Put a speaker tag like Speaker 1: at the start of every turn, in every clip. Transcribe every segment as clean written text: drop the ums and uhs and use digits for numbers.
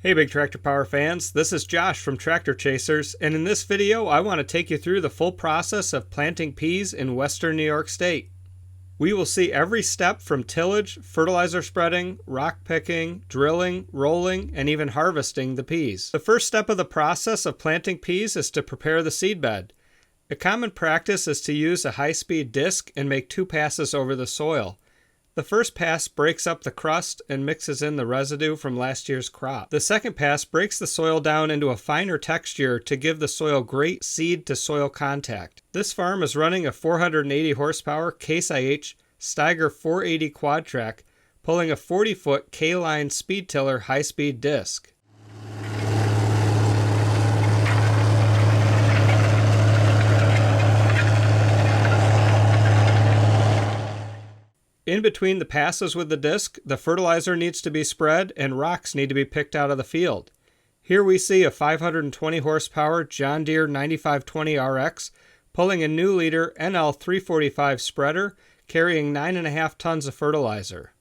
Speaker 1: Hey Big Tractor Power fans, this is Josh from Tractor Chasers, and in this video I want to take you through the full process of planting peas in western New York State. We will see every step from tillage, fertilizer spreading, rock picking, drilling, rolling, and even harvesting the peas. The first step of the process of planting peas is to prepare the seedbed. A common practice is to use a high-speed disc and make 2 passes over the soil. The first pass breaks up the crust and mixes in the residue from last year's crop. The second pass breaks the soil down into a finer texture to give the soil great seed-to-soil contact. This farm is running a 480 horsepower Case IH STEIGER 480 QUADTRAC, pulling a 40-foot K-line speed tiller high-speed disc. In between the passes with the disc, the fertilizer needs to be spread and rocks need to be picked out of the field. Here we see a 520 horsepower John Deere 9520 RX pulling a new liter NL 345 spreader carrying 9.5 tons of fertilizer.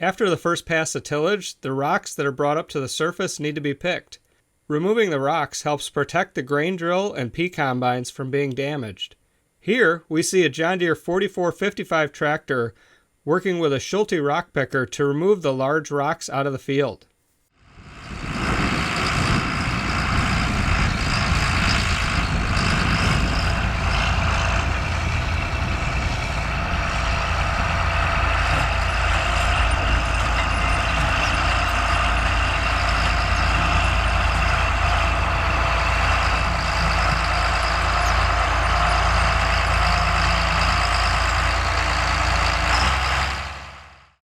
Speaker 1: After the first pass of tillage, the rocks that are brought up to the surface need to be picked. Removing the rocks helps protect the grain drill and pea combines from being damaged. Here, we see a John Deere 4455 tractor working with a Schulte rock picker to remove the large rocks out of the field.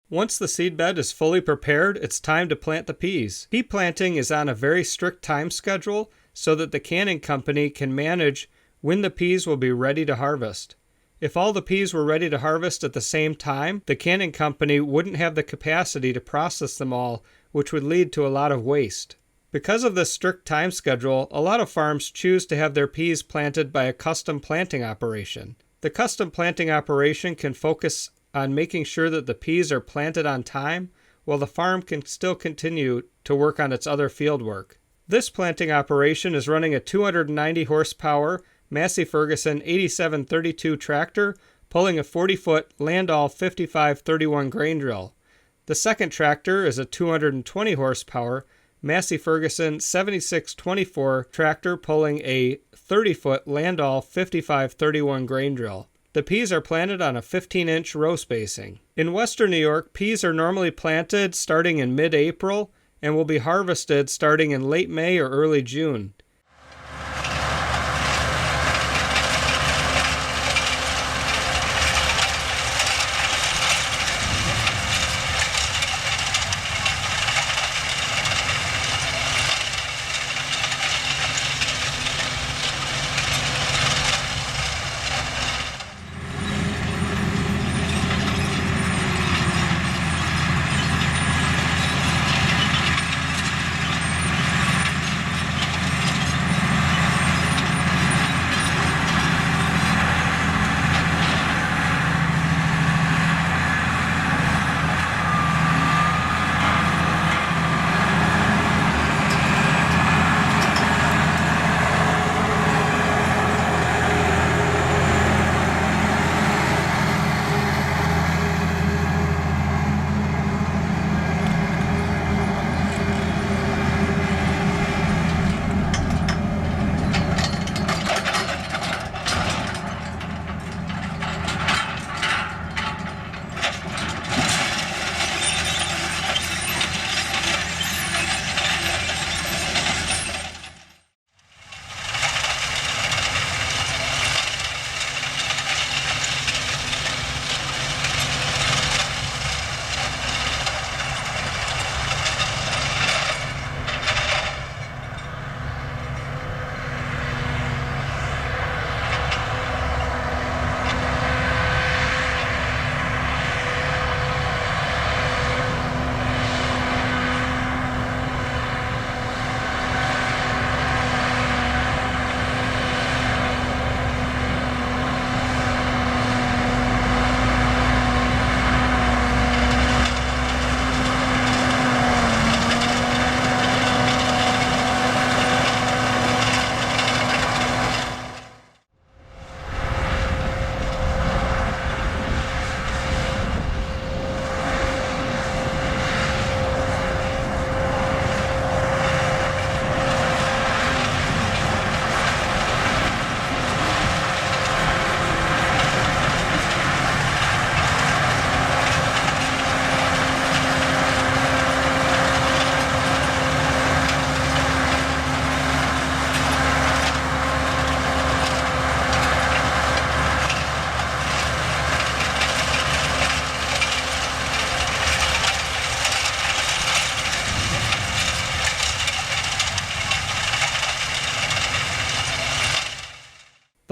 Speaker 1: Once the seedbed is fully prepared, it's time to plant the peas. Pea planting is on a very strict time schedule so that the canning company can manage when the peas will be ready to harvest. If all the peas were ready to harvest at the same time, the canning company wouldn't have the capacity to process them all, which would lead to a lot of waste. Because of this strict time schedule, a lot of farms choose to have their peas planted by a custom planting operation. The custom planting operation can focus on making sure that the peas are planted on time, while the farm can still continue to work on its other field work. This planting operation is running a 290 horsepower Massey Ferguson 8732 tractor, pulling a 40-foot Landau 5531 grain drill. The second tractor is a 220 horsepower Massey Ferguson 7624 tractor, pulling a 30-foot Landau 5531 grain drill. The peas are planted on a 15-inch row spacing. In western New York, peas are normally planted starting in mid-April and will be harvested starting in late May or early June.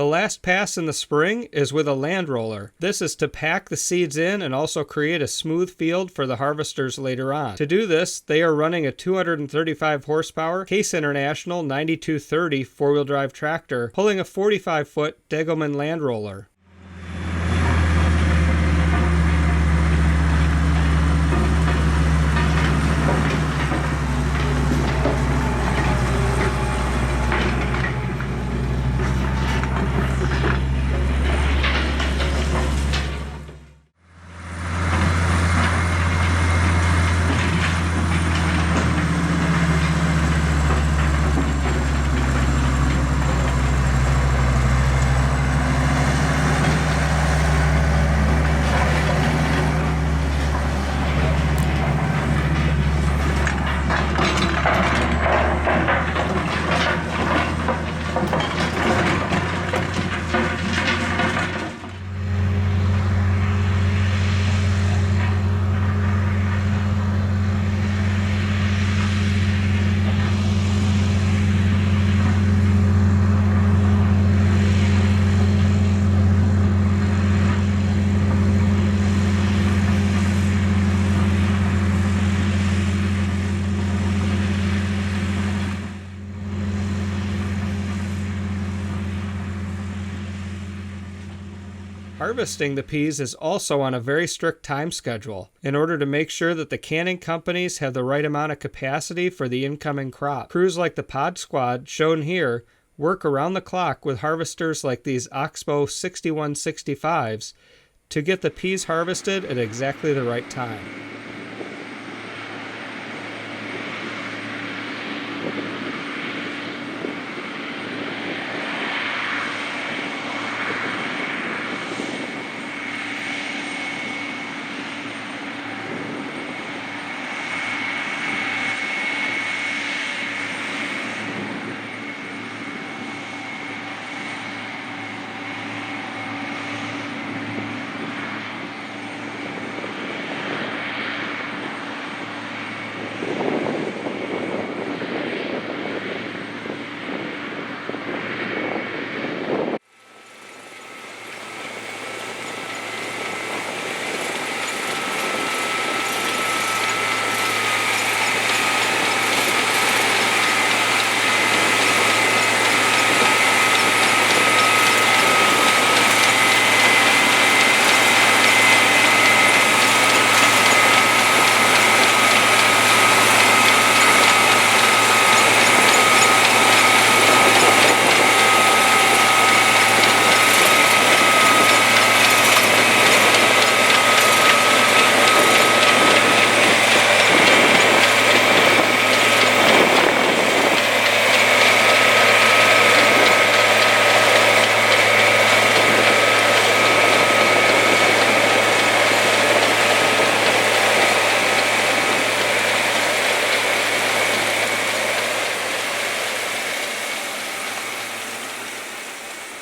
Speaker 1: The last pass in the spring is with a land roller. This is to pack the seeds in and also create a smooth field for the harvesters later on. To do this, they are running a 235 horsepower Case International 9230 four-wheel drive tractor, pulling a 45-foot Degelman land roller. Harvesting the peas is also on a very strict time schedule in order to make sure that the canning companies have the right amount of capacity for the incoming crop. Crews like the Pod Squad, shown here, work around the clock with harvesters like these Oxbow 6165s to get the peas harvested at exactly the right time.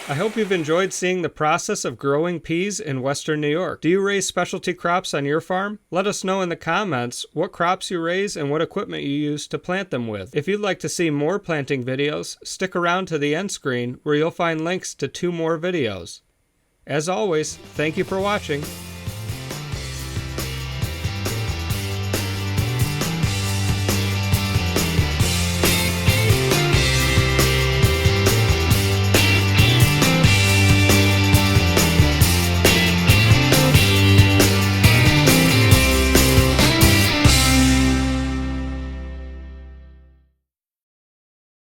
Speaker 1: I hope you've enjoyed seeing the process of growing peas in Western New York. Do you raise specialty crops on your farm? Let us know in the comments what crops you raise and what equipment you use to plant them with. If you'd like to see more planting videos, stick around to the end screen where you'll find links to 2 more videos. As always, thank you for watching.